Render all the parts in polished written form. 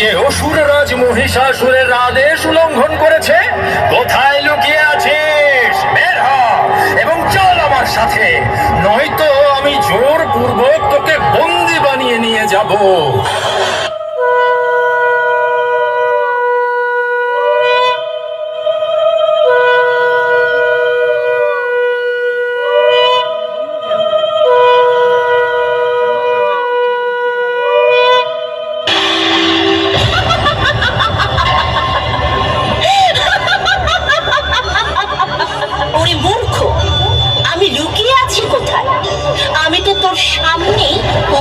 যে অসুররাজ মহিষাসুরের আদেশ উল্লঙ্ঘন করেছে? কোথায় লুকিয়ে আছিস? বের হ এবং চল আমার সাথে, নয়তো আমি জোরপূর্বক তোকে বন্দি বানিয়ে নিয়ে যাব।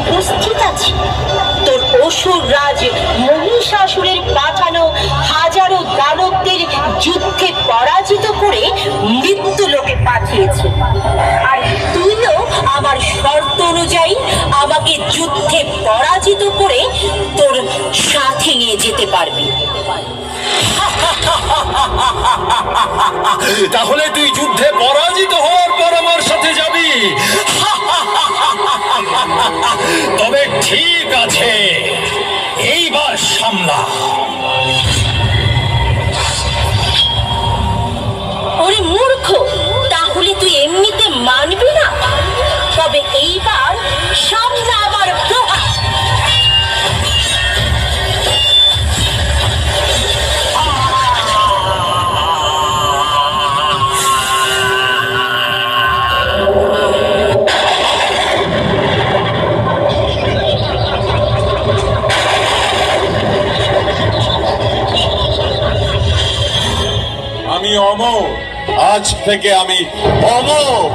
উপস্থিত আছি তোর অসুর রাজ মহিষাসুরের পাঠানো হাজারো দানবদের যুদ্ধে পরাজিত করে মৃত্যু লোকে পাঠিয়েছে, আর তুইও আমার শর্ত অনুযায়ী আমাকে যুদ্ধে পরাজিত করে তোর সাথে নিয়ে যেতে পারবি। তাহলে তুই যুদ্ধে পরাজিত হওয়ার পর আমার সাথে যাবি? তবে ঠিক আছে, এইবার সামলা। ওরে মূর্খ, তাহলে তুই এমনিতে মানবি না? তবে এইবার সামলা আমার প্রহার। আমি অমর, আজ থেকে আমি অমর।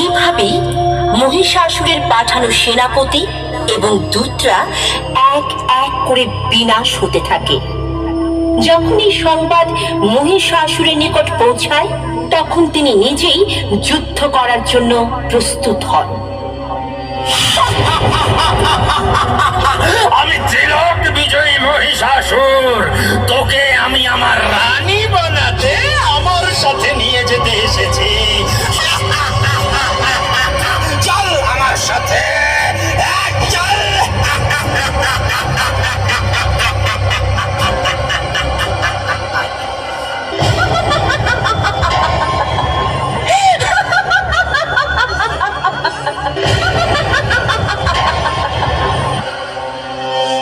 এইভাবেই মহিষাসুরের পাঠানো সেনাপতি এবং দূতরা এক এক করে বিনাশ হতে থাকে। যখন এই সংবাদ মহিষাসুরের নিকট পৌঁছায়, তখন তিনি নিজেই যুদ্ধ করার জন্য প্রস্তুত হন। আমি ত্রিলোক বিজয়ী মহিষাসুর, তোকে আমি আমার রানী বানাতে আমার সাথে নিয়ে যেতে এসেছি। চল আমার সাথে, চল।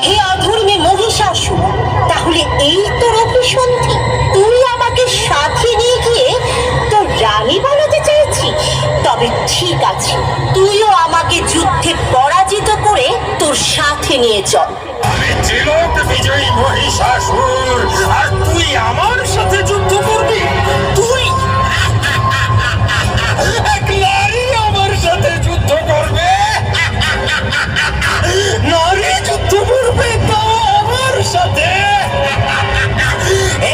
হে অধর্মী মহিষাসুর, তাহলে এই তোর অভিসন্ধি? তুই আমাকে সাথে নিয়ে গিয়ে তোর রানী বানাতে চাইছিস? তবে ঠিক আছে, তুইও আমাকে যুদ্ধে পরাজিত করে তোর সাথে নিয়ে চল। আমি ত্রিলোক বিজয়ী মহিষাসুর, আর তুই আমার সাথে যুদ্ধ করবি? তুই এক নারী আমার সাথে যুদ্ধ করবে? নারী যুদ্ধ করবে তাও আমার সাথে?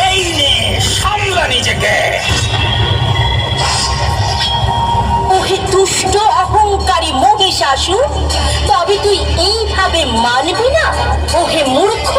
এই নে, সামলা নিজেকে। ওহে দুষ্ট অহংকারী মহিষাসুর, তবে তুই এইভাবে মানবি না? ওহে মূর্খ,